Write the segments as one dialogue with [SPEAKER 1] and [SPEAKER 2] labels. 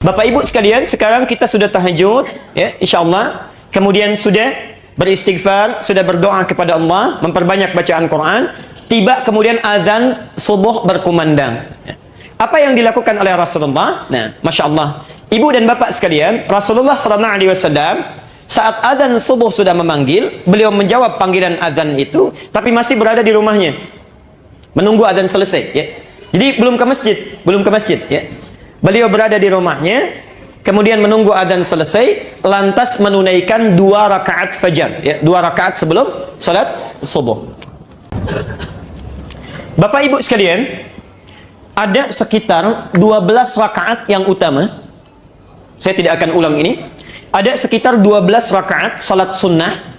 [SPEAKER 1] Bapak Ibu sekalian, sekarang kita sudah tahajud, ya, insyaallah. Kemudian sudah beristighfar, sudah berdoa kepada Allah, memperbanyak bacaan Quran. Tiba kemudian azan subuh berkumandang. Apa yang dilakukan oleh Rasulullah? Nah, masya Allah, ibu dan bapak sekalian, Rasulullah Sallallahu Alaihi Wasallam saat azan subuh sudah memanggil, beliau menjawab panggilan azan itu, tapi masih berada di rumahnya, menunggu azan selesai. Ya. Jadi belum ke masjid, ya. Beliau berada di rumahnya, kemudian menunggu adzan selesai, lantas menunaikan 2 rakaat fajar, ya, 2 rakaat sebelum salat subuh. Bapak Ibu sekalian, ada sekitar 12 rakaat yang utama. Saya tidak akan ulang ini. Ada sekitar 12 rakaat salat sunnah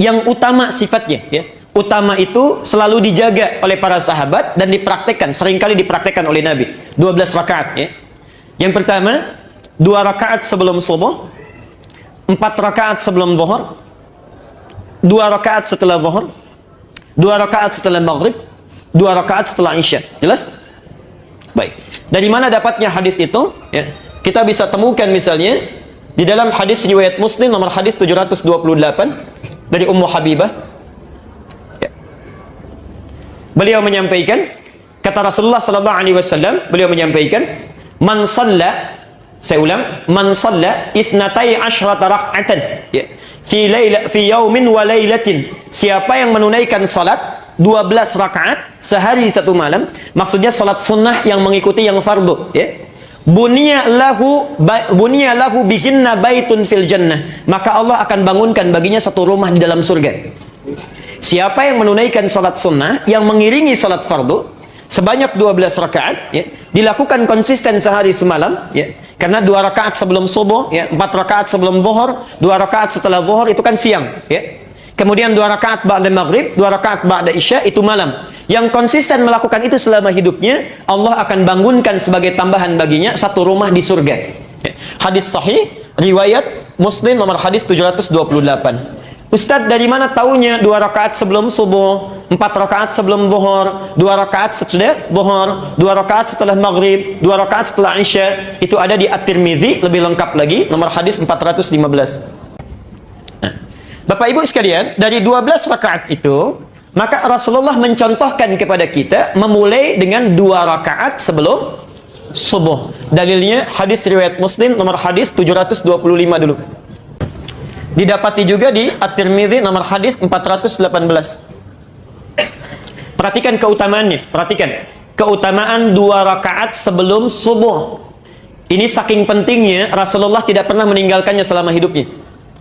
[SPEAKER 1] yang utama sifatnya, ya. Utama itu selalu dijaga oleh para sahabat dan dipraktekkan, seringkali dipraktekkan oleh Nabi. 12 rakaat, ya. Yang pertama, 2 rakaat sebelum subuh, 4 rakaat sebelum zuhur, 2 rakaat setelah zuhur, 2 rakaat setelah maghrib, 2 rakaat setelah isya. Jelas? Baik. Dari mana dapatnya hadis itu? Ya. Kita bisa temukan misalnya di dalam hadis riwayat Muslim nomor hadis 728 dari Ummu Habibah. Ya. Beliau menyampaikan, kata Rasulullah sallallahu alaihi wasallam, beliau menyampaikan, man shalla, saya ulang, man shalla isnatai asyrata rak'atan, ya, fi yaumin wa lailatin, siapa yang menunaikan salat 12 rakaat sehari satu malam, maksudnya salat sunnah yang mengikuti yang fardu, ya, bunya lahu bihinna baitun fil jannah, maka Allah akan bangunkan baginya satu rumah di dalam surga. Siapa yang menunaikan salat sunnah yang mengiringi salat fardu sebanyak 12 rakaat, ya, dilakukan konsisten sehari semalam, ya, karena 2 rakaat sebelum subuh, ya, 4 rakaat sebelum zuhur, 2 rakaat setelah zuhur itu kan siang, ya. Kemudian 2 rakaat ba'da maghrib, 2 rakaat ba'da isya itu malam. Yang konsisten melakukan itu selama hidupnya, Allah akan bangunkan sebagai tambahan baginya satu rumah di surga. Ya. Hadis sahih riwayat Muslim nomor hadis 728. Ustadz, dari mana taunya 2 rakaat sebelum subuh, 4 rakaat sebelum zuhur, 2 rakaat sesudah zuhur, 2 rakaat setelah maghrib, 2 rakaat setelah isya? Itu ada di At-Tirmidzi, lebih lengkap lagi, nomor hadis 415. Nah, Bapak Ibu sekalian, dari 12 rakaat itu, maka Rasulullah mencontohkan kepada kita memulai dengan 2 rakaat sebelum subuh. Dalilnya hadis riwayat Muslim nomor hadis 725 dulu. Didapati juga di At-Tirmidzi nomor hadis 418. Perhatikan keutamaannya, perhatikan. Keutamaan 2 rakaat sebelum subuh. Ini saking pentingnya, Rasulullah tidak pernah meninggalkannya selama hidupnya.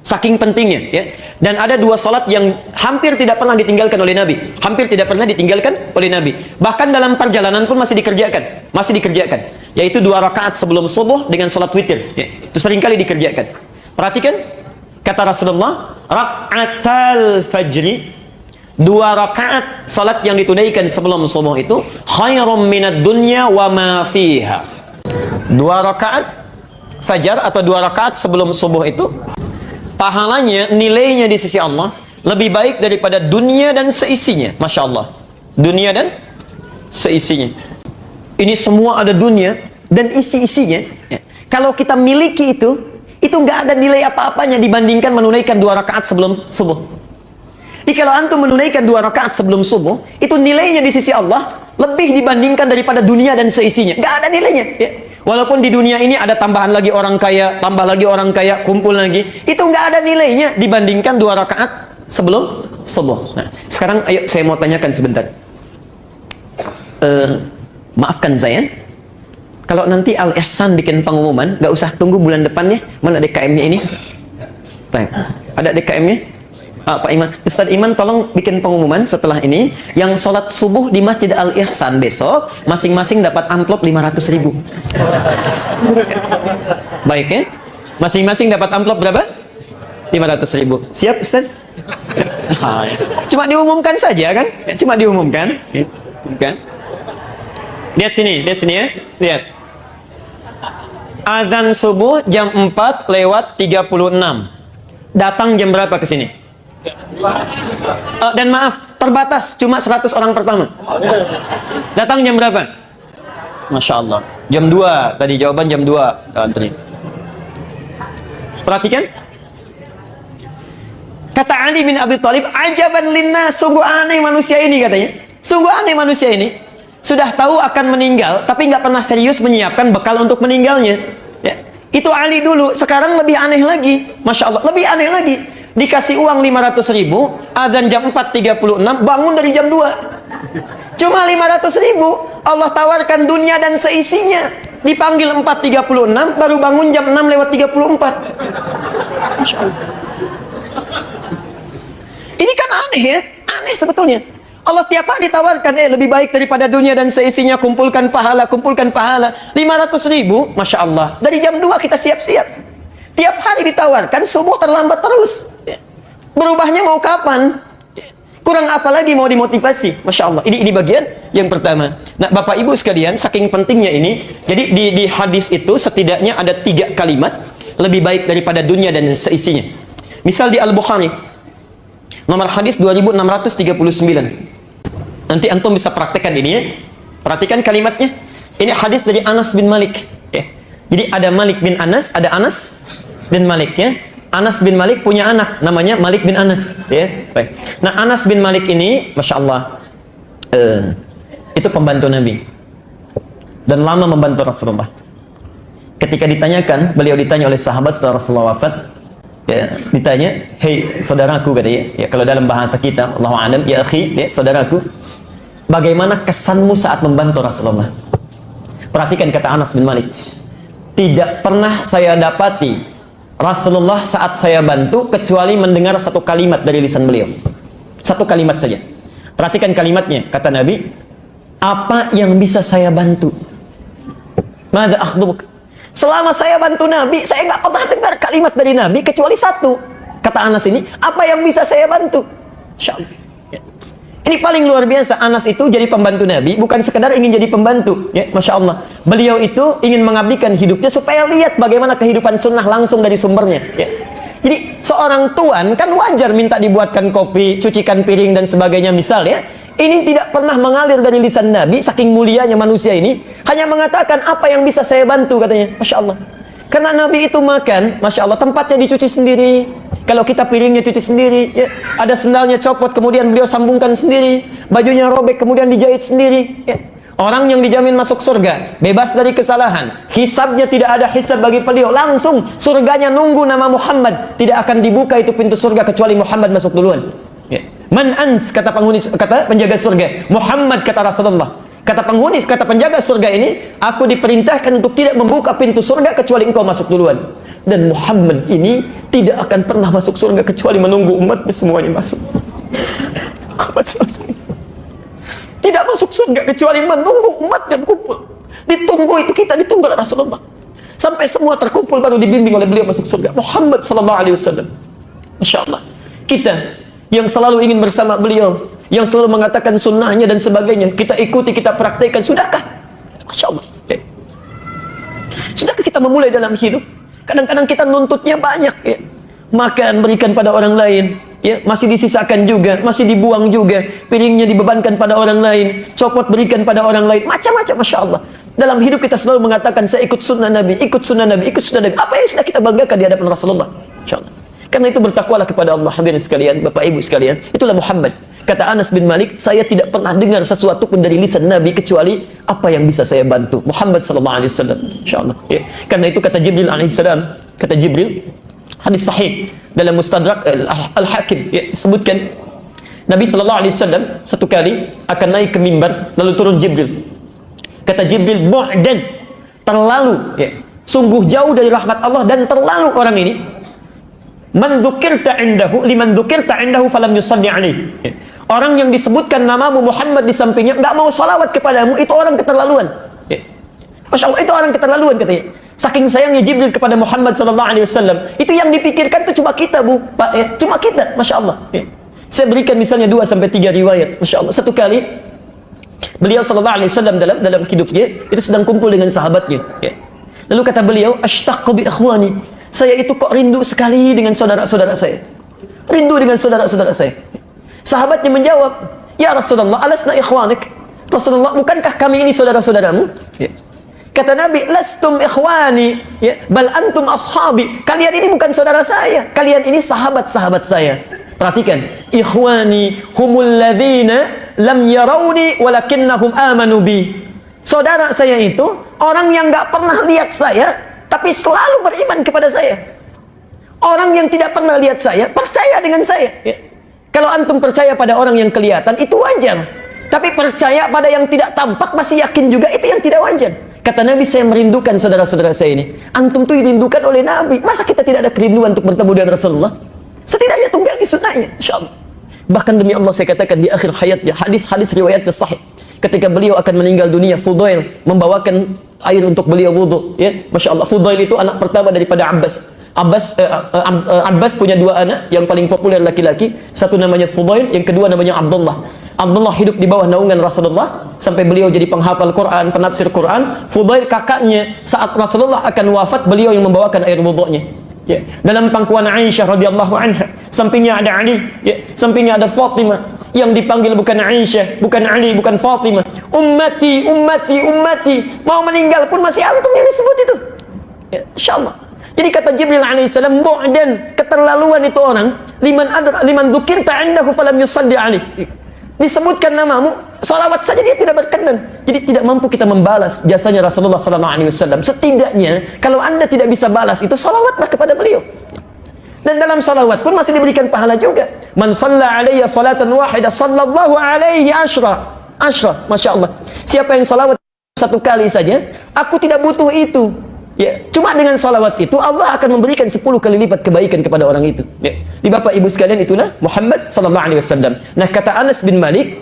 [SPEAKER 1] Saking pentingnya, ya. Dan ada 2 salat yang hampir tidak pernah ditinggalkan oleh Nabi. Hampir tidak pernah ditinggalkan oleh Nabi. Bahkan dalam perjalanan pun masih dikerjakan. Yaitu 2 rakaat sebelum subuh dengan salat witir, ya. Itu seringkali dikerjakan. Perhatikan. Kata Rasulullah, rak'atal fajri, 2 rakaat salat yang ditunaikan sebelum subuh itu khairum minad dunya wa ma fiha. 2 rakaat fajar atau 2 rakaat sebelum subuh itu pahalanya, nilainya di sisi Allah lebih baik daripada dunia dan seisinya. Masya Allah, dunia dan seisinya. Ini semua ada dunia dan isi-isinya, ya. Kalau kita miliki itu nggak ada nilai apa-apanya dibandingkan menunaikan 2 rakaat sebelum subuh. Jadi kalau antum menunaikan 2 rakaat sebelum subuh, itu nilainya di sisi Allah lebih dibandingkan daripada dunia dan seisinya. Nggak ada nilainya, ya. Walaupun di dunia ini ada tambahan lagi orang kaya, tambah lagi orang kaya, kumpul lagi, itu nggak ada nilainya dibandingkan 2 rakaat sebelum subuh. Nah, sekarang ayo saya mau tanyakan sebentar. Maafkan saya, kalau nanti Al-Ihsan bikin pengumuman, nggak usah tunggu bulan depannya. Mana DKM-nya ini? Ada DKM-nya? Pak Iman, Ustadz Iman tolong bikin pengumuman setelah ini, yang sholat subuh di Masjid Al-Ihsan besok, masing-masing dapat amplop 500.000. Baik, ya? Masing-masing dapat amplop berapa? 500.000. Siap, Ustadz? Cuma diumumkan saja, kan? Cuma diumumkan. Kan? Lihat sini ya. Lihat. Azan subuh jam 4:36. Datang jam berapa ke sini? Dan maaf, terbatas cuma 100 orang pertama. Datang jam berapa? Masya Allah. Jam 2 tadi jawaban jam 2. Antri. Perhatikan. Kata Ali bin Abi Thalib, ajaban linnas, sungguh aneh manusia ini katanya. Sungguh aneh manusia ini. Sudah tahu akan meninggal, tapi nggak pernah serius menyiapkan bekal untuk meninggalnya. Ya. Itu Ali dulu. Sekarang lebih aneh lagi. Masya Allah, lebih aneh lagi. Dikasih uang 500.000, azan jam 4.36, bangun dari jam 2. Cuma 500.000, Allah tawarkan dunia dan seisinya. Dipanggil 4.36, baru bangun jam 6:34. Masya Allah. Ini kan aneh ya, aneh sebetulnya. Allah tiap hari ditawarkan, lebih baik daripada dunia dan seisinya, kumpulkan pahala, kumpulkan pahala. 500.000, Masya Allah. Dari jam 2 kita siap-siap. Tiap hari ditawarkan, subuh terlambat terus. Berubahnya mau kapan? Kurang apa lagi mau dimotivasi? Masya Allah. Ini bagian yang pertama. Nah, Bapak Ibu sekalian, saking pentingnya ini, jadi di hadis itu setidaknya ada 3 kalimat lebih baik daripada dunia dan seisinya. Misal di Al-Bukhari, nomor hadis 2639. Nanti antum bisa praktekkan ini ya. Perhatikan kalimatnya. Ini hadis dari Anas bin Malik. Ya. Jadi ada Malik bin Anas, ada Anas bin Malik ya. Anas bin Malik punya anak namanya Malik bin Anas ya. Baik. Nah, Anas bin Malik ini Masya Allah itu pembantu Nabi dan lama membantu Rasulullah. Ketika ditanyakan, beliau ditanya oleh sahabat setelah Rasulullah wafat, ya, ditanya, "Hei saudaraku," katanya, ya, kalau dalam bahasa kita, Allahu a'lam, "Ya akhi," ya, saudaraku, bagaimana kesanmu saat membantu Rasulullah? Perhatikan kata Anas bin Malik, "Tidak pernah saya dapati Rasulullah saat saya bantu kecuali mendengar satu kalimat dari lisan beliau. Satu kalimat saja. Perhatikan kalimatnya, kata Nabi, apa yang bisa saya bantu? Madza akhdubuk? Selama saya bantu Nabi, saya nggak pernah dengar kalimat dari Nabi kecuali satu. Kata Anas ini, apa yang bisa saya bantu? Insya Allah. Ya. Ini paling luar biasa. Anas itu jadi pembantu Nabi, bukan sekedar ingin jadi pembantu. Ya, Masya Allah. Beliau itu ingin mengabdikan hidupnya supaya lihat bagaimana kehidupan sunnah langsung dari sumbernya. Ya. Jadi seorang tuan kan wajar minta dibuatkan kopi, cucikan piring dan sebagainya misal ya. Ini tidak pernah mengalir dari lisan Nabi, saking mulianya manusia ini. Hanya mengatakan apa yang bisa saya bantu katanya. Masya Allah. Karena Nabi itu makan, Masya Allah, tempatnya dicuci sendiri. Kalau kita piringnya cuci sendiri, ya. Ada sendalnya copot, kemudian beliau sambungkan sendiri. Bajunya robek, kemudian dijahit sendiri. Ya. Orang yang dijamin masuk surga, bebas dari kesalahan. Hisabnya tidak ada hisab bagi beliau. Langsung surganya nunggu nama Muhammad. Tidak akan dibuka itu pintu surga kecuali Muhammad masuk duluan. Ya. Man ant, kata penghuni, kata penjaga surga. Muhammad, kata Rasulullah. Kata penghuni, kata penjaga surga ini, aku diperintahkan untuk tidak membuka pintu surga kecuali engkau masuk duluan. Dan Muhammad ini tidak akan pernah masuk surga kecuali menunggu umatnya semuanya masuk. Tidak masuk surga kecuali menunggu umatnya kumpul. Ditunggu itu, kita ditunggu oleh Rasulullah. Sampai semua terkumpul baru dibimbing oleh beliau masuk surga. Muhammad sallallahu alaihi wasallam. Masya Allah. Kita yang selalu ingin bersama beliau, yang selalu mengatakan sunnahnya dan sebagainya, kita ikuti, kita praktekkan, sudahkah? Masya Allah. Ya. Sudahkah kita memulai dalam hidup? Kadang-kadang kita nuntutnya banyak, ya. Makan berikan pada orang lain, ya, masih disisakan juga, masih dibuang juga, piringnya dibebankan pada orang lain, copot berikan pada orang lain, macam-macam. Masya Allah. Dalam hidup kita selalu mengatakan, saya ikut sunnah Nabi, ikut sunnah Nabi, ikut sunnah Nabi. Apa yang sudah kita banggakan di hadapan Rasulullah? Masya Allah. Karena itu bertakwalah kepada Allah, hadirin sekalian, Bapak Ibu sekalian. Itulah Muhammad. Kata Anas bin Malik, saya tidak pernah dengar sesuatu pun dari lisan Nabi kecuali apa yang bisa saya bantu. Muhammad sallallahu alaihi wasallam. Insyaallah. Ya. Karena itu kata Jibril alaihi salam, kata Jibril, hadis sahih dalam Mustadrak Al-Hakim, ya, sebutkan Nabi sallallahu alaihi wasallam satu kali akan naik ke mimbar, lalu turun Jibril. Kata Jibril, bu'dan, terlalu, ya, sungguh jauh dari rahmat Allah dan terlalu orang ini. Man dzukirta indahu liman dzukirta indahu falam yusalli alaihi. Ya. Orang yang disebutkan namamu Muhammad di sampingnya enggak mau salawat kepadamu, itu orang keterlaluan. Ya. Masya Allah, itu orang keterlaluan katanya. Saking sayangnya Jibril kepada Muhammad sallallahu alaihi wasallam, itu yang dipikirkan itu cuma kita, Bu, Pak, ya. Cuma kita, Masya Allah. Ya. Saya berikan misalnya 2 sampai 3 riwayat. Masya Allah. Satu kali beliau sallallahu alaihi wasallam dalam hidupnya itu sedang kumpul dengan sahabatnya. Ya. Lalu kata beliau, ashtaqu bi ikhwani. Saya itu kok rindu sekali dengan saudara-saudara saya. Rindu dengan saudara-saudara saya. Sahabatnya menjawab, ya Rasulullah, alasna ikhwanik. Rasulullah, bukankah kami ini saudara-saudaramu? Ya. Kata Nabi, lastum ikhwani, ya, bal antum ashabi. Kalian ini bukan saudara saya, kalian ini sahabat-sahabat saya. Perhatikan, ikhwani humul ladzina lam yarawni walakinnahum amanu bi. Saudara saya itu orang yang nggak pernah lihat saya, tapi selalu beriman kepada saya. Orang yang tidak pernah lihat saya, percaya dengan saya. Ya. Kalau antum percaya pada orang yang kelihatan, itu wajar. Tapi percaya pada yang tidak tampak, masih yakin juga, itu yang tidak wajar. Kata Nabi, saya merindukan saudara-saudara saya ini. Antum tuh dirindukan oleh Nabi. Masa kita tidak ada kerinduan untuk bertemu dengan Rasulullah? Setidaknya tunggangi sunnahnya, insyaAllah. Bahkan demi Allah saya katakan di akhir hayatnya, hadis-hadis riwayatnya sahih. Ketika beliau akan meninggal dunia, Fudail membawakan air untuk beliau wudu. Ya, Masya Allah, Fudail itu anak pertama daripada Abbas. Abbas punya dua anak yang paling populer laki-laki, satu namanya Fudail, yang kedua namanya Abdullah. Abdullah hidup di bawah naungan Rasulullah sampai beliau jadi penghafal Quran, penafsir Quran. Fudail kakaknya, saat Rasulullah akan wafat, beliau yang membawakan air wudunya. Ya. Dalam pangkuan Aisyah radhiyallahu anha, sampingnya ada Ali, ya. Sampingnya ada Fatimah, yang dipanggil bukan Aisyah, bukan Ali, bukan Fatimah. Ummati, ummati, ummati. Mau meninggal pun masih antum yang disebut itu. Ya, insyaallah. Jadi kata Jibril alaihissalam, bu'dan, keterlaluan itu orang, liman dzukirta indahu falam yusalli alaih. Disebutkan namamu, salawat saja dia tidak berkenan. Jadi tidak mampu kita membalas jasanya Rasulullah sallallahu alaihi wasallam. Setidaknya kalau Anda tidak bisa balas itu, salawatlah kepada beliau. Dan dalam salawat pun masih diberikan pahala juga. Man shalla alayya salatan wahidah sallallahu alaihi asyra. Masya Allah. Siapa yang salawat satu kali saja, aku tidak butuh itu. Ya, cuma dengan salawat itu Allah akan memberikan 10 kali lipat kebaikan kepada orang itu. Ya. Di Bapak Ibu sekalian, itulah Muhammad sallallahu alaihi wasallam. Nah, kata Anas bin Malik,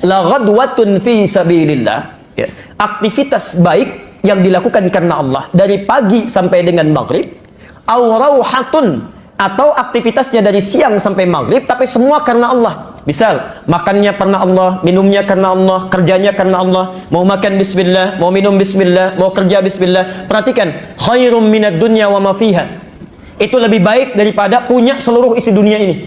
[SPEAKER 1] la ghadwatun fi sabilillah. Ya. Aktivitas baik yang dilakukan karena Allah dari pagi sampai dengan maghrib, aw rauhatun, atau aktivitasnya dari siang sampai maghrib tapi semua karena Allah. Misal, makannya karena Allah, minumnya karena Allah, kerjanya karena Allah, mau makan bismillah, mau minum bismillah, mau kerja bismillah. Perhatikan, khairum minad dunya wa ma fiha. Itu lebih baik daripada punya seluruh isi dunia ini.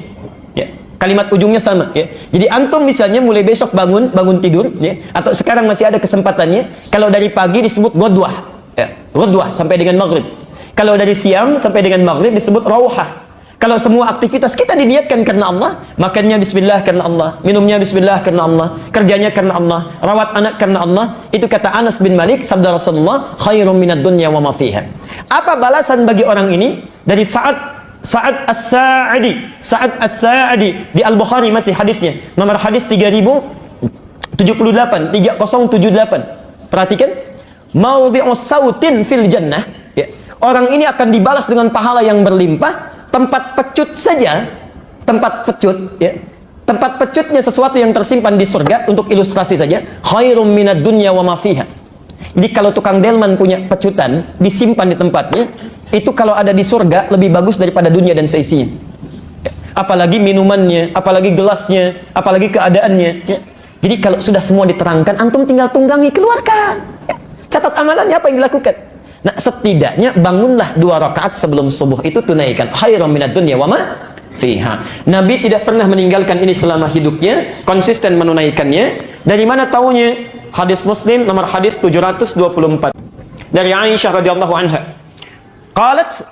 [SPEAKER 1] Ya. Kalimat ujungnya sama, ya. Jadi antum misalnya mulai besok bangun tidur, ya, atau sekarang masih ada kesempatannya, kalau dari pagi disebut ghadwah, ya, ghadwah sampai dengan maghrib. Kalau dari siang sampai dengan maghrib disebut rauhah. Kalau semua aktivitas kita diniatkan karena Allah, makannya bismillah karena Allah, minumnya bismillah karena Allah, kerjanya karena Allah, rawat anak karena Allah, itu kata Anas bin Malik, sabda Rasulullah, khairum minad dunya wa ma fiha. Apa balasan bagi orang ini? Dari Sa'ad As-Sa'adi. Sa'ad As-Sa'adi di Al-Bukhari masih hadisnya. Nomor hadis 3078. Perhatikan. Maudhi'u sautin fil jannah. Ya. Orang ini akan dibalas dengan pahala yang berlimpah. Tempat pecut saja, tempat pecut, ya. Tempat pecutnya sesuatu yang tersimpan di surga, untuk ilustrasi saja, khairum minad dunya wa ma fiha. Jadi kalau tukang delman punya pecutan disimpan di tempatnya, itu kalau ada di surga lebih bagus daripada dunia dan seisinya. Ya. Apalagi minumannya, apalagi gelasnya, apalagi keadaannya. Ya. Jadi kalau sudah semua diterangkan, antum tinggal tunggangi, keluarkan. Ya. Catat amalannya apa yang dilakukan. Nah, setidaknya bangunlah 2 rakaat sebelum subuh, itu tunaikan. Khairum minad dunya wa ma fiha. Nabi tidak pernah meninggalkan ini selama hidupnya, konsisten menunaikannya. Dari mana taunya? Hadis Muslim nomor hadis 724. Dari Aisyah radhiyallahu anha. Qalat,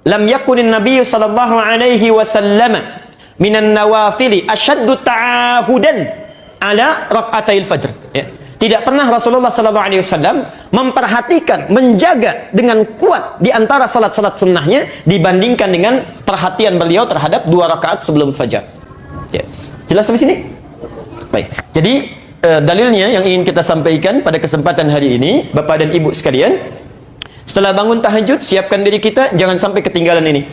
[SPEAKER 1] lam yakunin Nabi sallallahu alaihi wasallam minan nawafili asyaddu ta'ahudan ala raka'atil fajr. Ya. Tidak pernah Rasulullah sallallahu alaihi wasallam memperhatikan, menjaga dengan kuat di antara salat-salat sunnahnya dibandingkan dengan perhatian beliau terhadap 2 rakaat sebelum fajar. Ya. Jelas sampai sini? Baik. Jadi dalilnya yang ingin kita sampaikan pada kesempatan hari ini, Bapak dan Ibu sekalian, setelah bangun tahajud, siapkan diri kita jangan sampai ketinggalan ini.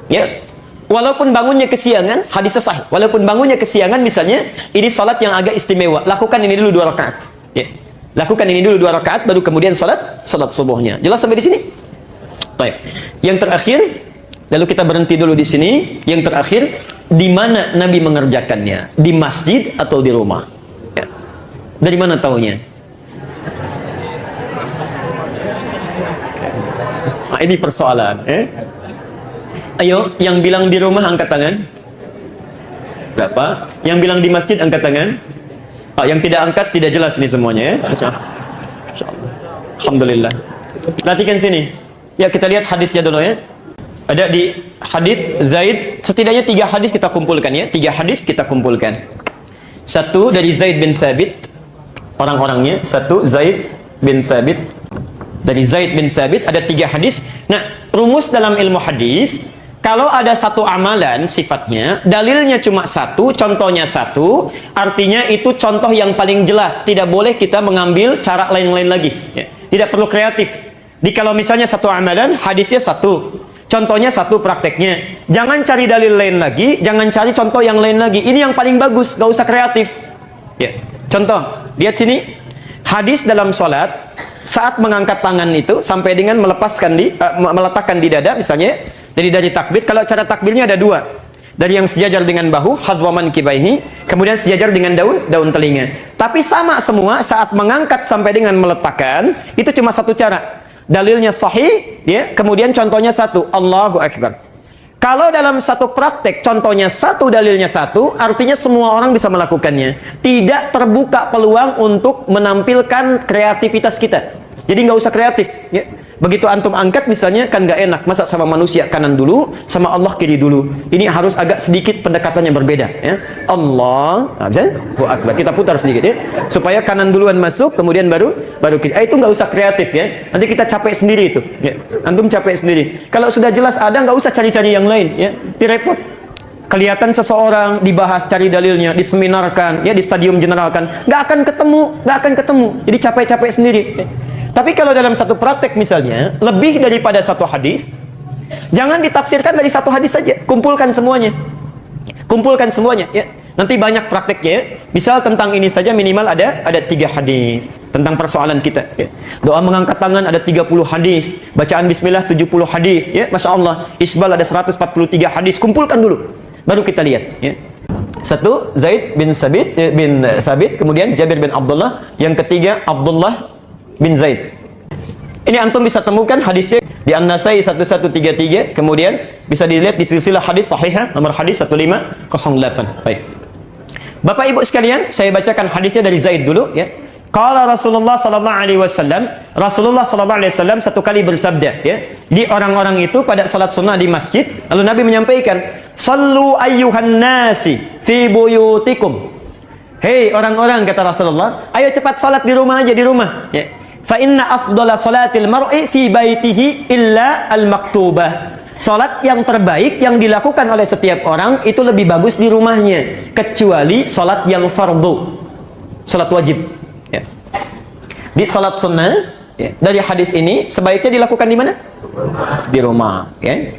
[SPEAKER 1] Ya. Walaupun bangunnya kesiangan, hadis sahih. Walaupun bangunnya kesiangan, misalnya ini salat yang agak istimewa, lakukan ini dulu 2 rakaat. Ya. Lakukan ini dulu 2 rakaat, baru kemudian salat subuhnya. Jelas sampai di sini? Baik. Yang terakhir, lalu kita berhenti dulu di sini. Yang terakhir, di mana Nabi mengerjakannya? Di masjid atau di rumah? Ya. Dari mana taunya? Nah, ini persoalan. Ayo, yang bilang di rumah angkat tangan. Berapa? Yang bilang di masjid angkat tangan. Yang tidak angkat tidak jelas nih semuanya, ya. Insya Allah. Alhamdulillah. Perhatikan sini. Ya, kita lihat hadisnya dulu ya. Ada di hadis Zaid, setidaknya 3 hadis kita kumpulkan ya. 3 hadis kita kumpulkan. Satu dari Zaid bin Thabit, orang-orangnya. Satu Zaid bin Thabit. Dari Zaid bin Thabit ada 3 hadis. Nah, rumus dalam ilmu hadis, kalau ada satu amalan sifatnya, dalilnya cuma satu, contohnya satu, artinya itu contoh yang paling jelas. Tidak boleh kita mengambil cara lain-lain lagi ya. Tidak perlu kreatif. Kalau misalnya satu amalan, hadisnya satu, contohnya satu, prakteknya. Jangan cari dalil lain lagi, jangan cari contoh yang lain lagi. Ini yang paling bagus, gak usah kreatif. Ya. Contoh, lihat sini. Hadis dalam sholat, saat mengangkat tangan itu, sampai dengan meletakkan di dada, misalnya, dari takbir. Kalau cara takbirnya ada 2. Dari yang sejajar dengan bahu, hadwaman kibaihi, kemudian sejajar dengan daun telinga. Tapi sama semua, saat mengangkat sampai dengan meletakkan, itu cuma satu cara. Dalilnya sahih, ya, kemudian contohnya satu, Allahu Akbar. Kalau dalam satu praktek, contohnya satu, dalilnya satu, artinya semua orang bisa melakukannya. Tidak terbuka peluang untuk menampilkan kreativitas kita. Jadi nggak usah kreatif. Ya. Begitu antum angkat misalnya, kan nggak enak. Masa sama manusia kanan dulu, sama Allah kiri dulu. Ini harus agak sedikit pendekatannya berbeda. Ya. Allah, Akbar. Kita putar sedikit ya, supaya kanan duluan masuk, kemudian baru kiri. Itu nggak usah kreatif ya. Nanti kita capek sendiri itu. Ya. Antum capek sendiri. Kalau sudah jelas ada, nggak usah cari-cari yang lain. Ya. Direpot. Kelihatan seseorang dibahas, cari dalilnya, diseminarkan, ya, di stadium generalkan, nggak akan ketemu. Jadi capek-capek sendiri. Ya. Tapi kalau dalam satu praktek misalnya, lebih daripada satu hadis, jangan ditafsirkan dari satu hadis saja. Kumpulkan semuanya. Ya. Nanti banyak prakteknya. Misal tentang ini saja minimal ada 3 hadis tentang persoalan kita. Ya. Doa mengangkat tangan ada 30 hadis. Bacaan bismillah 70 hadis. Ya, Masya Allah. Isbal ada 143 hadis. Kumpulkan dulu. Baru kita lihat. Ya. Satu, Zaid bin Sabit. Kemudian Jabir bin Abdullah. Yang ketiga, Abdullah bin Zaid. Ini antum bisa temukan hadisnya di An-Nasai 1133, kemudian bisa dilihat di silsilah hadis sahihah nomor hadis 1508. Baik. Bapak Ibu sekalian, saya bacakan hadisnya dari Zaid dulu ya. Qala Rasulullah sallallahu alaihi wasallam, Rasulullah sallallahu alaihi wasallam satu kali bersabda ya, di orang-orang itu pada salat sunnah di masjid, lalu Nabi menyampaikan, "Shallu ayyuhan nasi fi buyutikum." Hei orang-orang, kata Rasulullah, ayo cepat salat di rumah aja, di rumah ya. Fa inna afdhala salatil mar'i fi baitihi illa al-maktubah. Salat yang terbaik yang dilakukan oleh setiap orang itu lebih bagus di rumahnya, kecuali salat yang fardu, salat wajib ya. Di salat sunnah ya, dari hadis ini sebaiknya dilakukan di mana? Di rumah ya.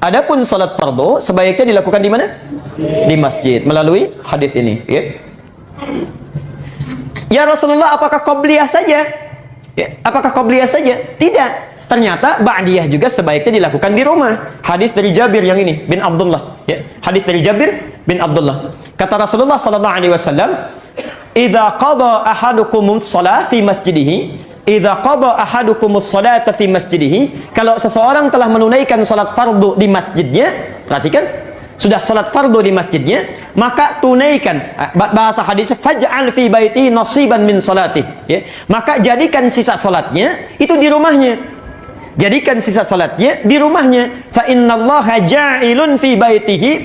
[SPEAKER 1] Adapun salat fardu sebaiknya dilakukan di mana? Di masjid, melalui hadis ini ya. Ya Rasulullah, apakah qobliyah saja? Ya, apakah qobliyah saja? Tidak. Ternyata ba'diyah juga sebaiknya dilakukan di rumah. Hadis dari Jabir yang ini bin Abdullah. Ya, hadis dari Jabir bin Abdullah. Kata Rasulullah sallallahu alaihi wasallam, "Idza qada ahadukumus shalah fi masjidihi." Idza qada ahadukumus shalata fi masjidihi. Kalau seseorang telah menunaikan salat fardu di masjidnya, perhatikan. Sudah salat fardu di masjidnya, maka tunaikan, bahasa hadis, faj'al fi baiti nasiban min salati ya. Maka jadikan sisa salatnya itu di rumahnya. Jadikan sisa salatnya di rumahnya. Fa innallaha ja'ilun fi baitihi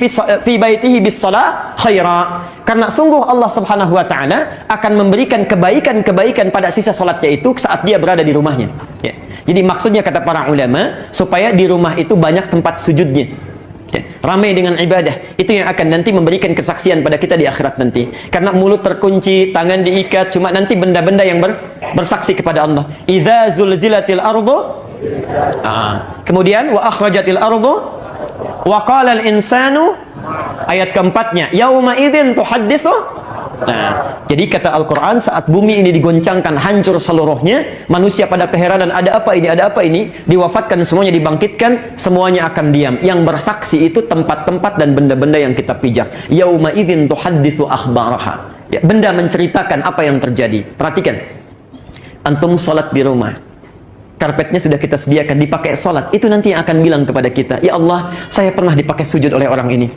[SPEAKER 1] bis shalah khaira. Karena sungguh Allah Subhanahu wa taala akan memberikan kebaikan-kebaikan pada sisa salatnya itu saat dia berada di rumahnya ya. Jadi maksudnya kata para ulama, supaya di rumah itu banyak tempat sujudnya. Ya, ramai dengan ibadah, itu yang akan nanti memberikan kesaksian pada kita di akhirat nanti. Karena mulut terkunci, tangan diikat, cuma nanti benda-benda yang bersaksi kepada Allah. Idza zulzilatil ardu, kemudian wa akhrajatil ardu, wa qala al insanu, ayat keempatnya, yauma idzin tuhadditsu. Nah, jadi kata Al-Quran, saat bumi ini digoncangkan, hancur seluruhnya, manusia pada keheranan, ada apa ini, diwafatkan, semuanya dibangkitkan, semuanya akan diam. Yang bersaksi itu tempat-tempat dan benda-benda yang kita pijak. Yauma idzin tuhadditsu akhbaraha. Ya, benda menceritakan apa yang terjadi. Perhatikan, antum salat di rumah, karpetnya sudah kita sediakan, dipakai salat, itu nanti yang akan bilang kepada kita, ya Allah, saya pernah dipakai sujud oleh orang ini,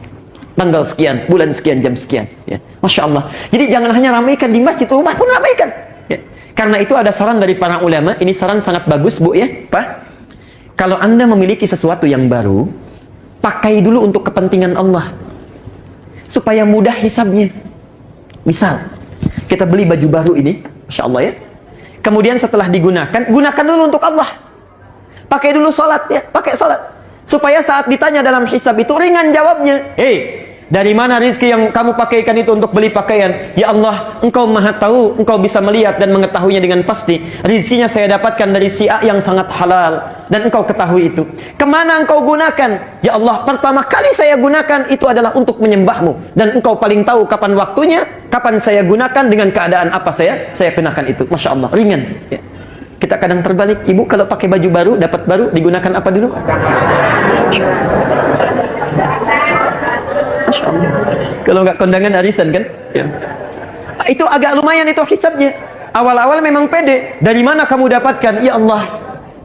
[SPEAKER 1] tanggal sekian, bulan sekian, jam sekian ya. Masya Allah. Jadi jangan hanya ramaikan di masjid, rumah pun ramaikan ya. Karena itu ada saran dari para ulama, ini saran sangat bagus Bu ya, Pak. Kalau Anda memiliki sesuatu yang baru, pakai dulu untuk kepentingan Allah. Supaya mudah hisabnya. Misal, kita beli baju baru ini, Masya Allah ya. Kemudian setelah digunakan, gunakan dulu untuk Allah. Pakai dulu sholat ya, pakai sholat. Supaya saat ditanya dalam hisab itu ringan jawabnya. Dari mana rezeki yang kamu pakaikan itu untuk beli pakaian? Ya Allah, Engkau maha tahu, Engkau bisa melihat dan mengetahuinya dengan pasti. Rezekinya saya dapatkan dari si A yang sangat halal, dan Engkau ketahui itu. Kemana Engkau gunakan? Ya Allah, pertama kali saya gunakan itu adalah untuk menyembahmu, dan Engkau paling tahu kapan waktunya, kapan saya gunakan, dengan keadaan apa saya kenakan itu. Masya Allah, ringan ya. Kita kadang terbalik, ibu kalau pakai baju baru, dapat baru, digunakan apa dulu? Kalau nggak kondangan arisan kan ya. Itu agak lumayan itu hisabnya. Awal-awal memang pede. Dari mana kamu dapatkan? Ya Allah,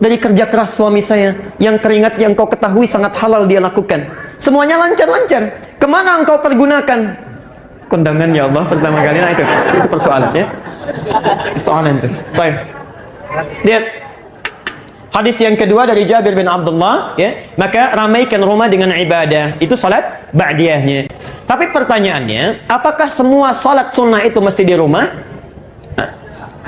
[SPEAKER 1] dari kerja keras suami saya, yang keringat yang kau ketahui sangat halal dia lakukan. Semuanya lancar-lancar. Kemana engkau pergunakan? Kondangan ya Allah pertama kali. Nah itu persoalan ya. Persoalan itu. Baik. Lihat hadis yang kedua dari Jabir bin Abdullah ya, maka ramaikan rumah dengan ibadah. Itu salat ba'diyahnya. Tapi pertanyaannya, apakah semua salat sunnah itu mesti di rumah?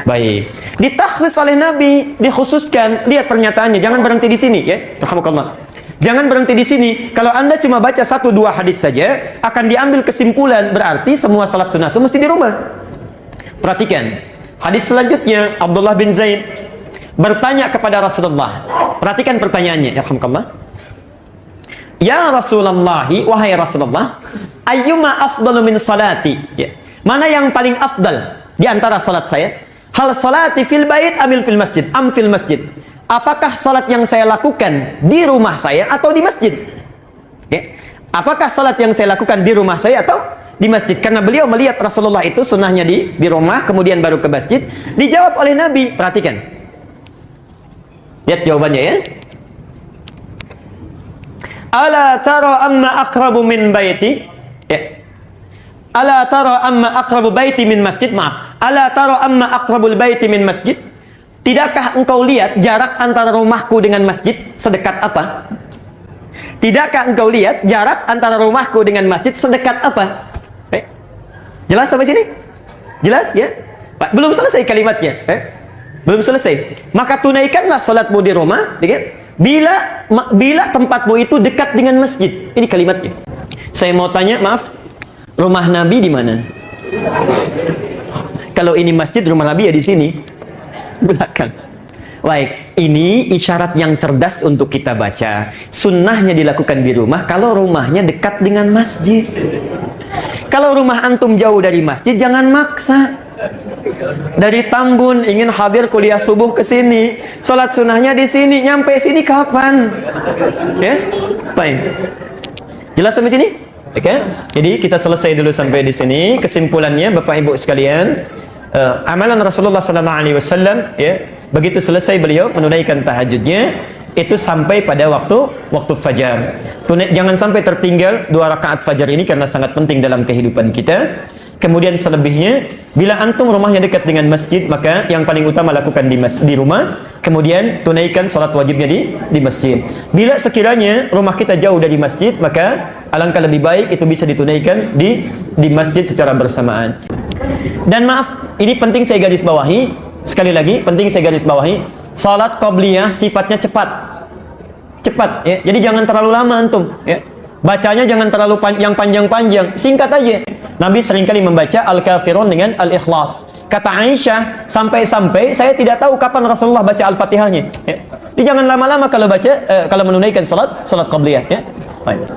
[SPEAKER 1] Baik. Ditaksis oleh Nabi, dikhususkan. Lihat pernyataannya, jangan berhenti di sini ya. Rahmukallah. Jangan berhenti di sini. Kalau Anda cuma baca 1-2 hadis saja, akan diambil kesimpulan berarti semua salat sunnah itu mesti di rumah. Perhatikan. Hadis selanjutnya, Abdullah bin Zaid bertanya kepada Rasulullah. Perhatikan pertanyaannya, ya rahmatullah. Ya Rasulullah, wahai Rasulullah, ayyuma afdalu min salati? Ya. Mana yang paling afdal di antara salat saya? Hal salati fil bait amil fil masjid? Am fil masjid? Apakah salat yang saya lakukan di rumah saya atau di masjid? Ya. Apakah salat yang saya lakukan di rumah saya atau di masjid? Karena beliau melihat Rasulullah itu sunnahnya di rumah, kemudian baru ke masjid. Dijawab oleh Nabi. Perhatikan. Lihat jawabannya ya. Ala tara amma aqrabu min baiti? Ya. Ala tara amma aqrabu baiti min masjid? Maaf. Ala tara amma aqrabul baiti min masjid? Tidakkah engkau lihat jarak antara rumahku dengan masjid sedekat apa? Tidakkah engkau lihat jarak antara rumahku dengan masjid sedekat apa? Jelas sampai sini? Jelas ya? Pak, belum selesai kalimatnya. Belum selesai. Maka tunaikanlah salatmu di rumah, ya? Bila tempatmu itu dekat dengan masjid. Ini kalimatnya. Saya mau tanya, maaf, rumah Nabi di mana? Kalau ini masjid, rumah Nabi ya di sini. Belakang. Baik, ini isyarat yang cerdas untuk kita baca. Sunnahnya dilakukan di rumah kalau rumahnya dekat dengan masjid. Kalau rumah antum jauh dari masjid, jangan maksa. Dari Tambun ingin hadir kuliah subuh ke sini, sholat sunnahnya di sini, nyampe sini kapan? Ya, baik. Jelas sampai sini? Oke. Jadi kita selesai dulu sampai di sini. Kesimpulannya, Bapak Ibu sekalian, amalan Rasulullah SAW, ya, begitu selesai beliau menunaikan tahajudnya, itu sampai pada waktu fajar. Jangan sampai tertinggal 2 rakaat fajar ini karena sangat penting dalam kehidupan kita. Kemudian selebihnya, bila antum rumahnya dekat dengan masjid, maka yang paling utama lakukan di rumah. Kemudian tunaikan salat wajibnya di masjid. Bila sekiranya rumah kita jauh dari masjid, maka alangkah lebih baik itu bisa ditunaikan di masjid secara bersamaan. Dan maaf, ini penting saya garis bawahi. Sekali lagi, penting saya garis bawahi. Salat qabliyah sifatnya cepat ya. Jadi jangan terlalu lama antum ya. Bacanya jangan terlalu panjang-panjang, singkat aja. Nabi seringkali membaca Al-Kafirun dengan Al-Ikhlas. Kata Aisyah, sampai-sampai saya tidak tahu kapan Rasulullah baca Al-Fatihahnya ya. Jadi jangan lama-lama kalau baca kalau menunaikan salat qabliyah ya. Baik.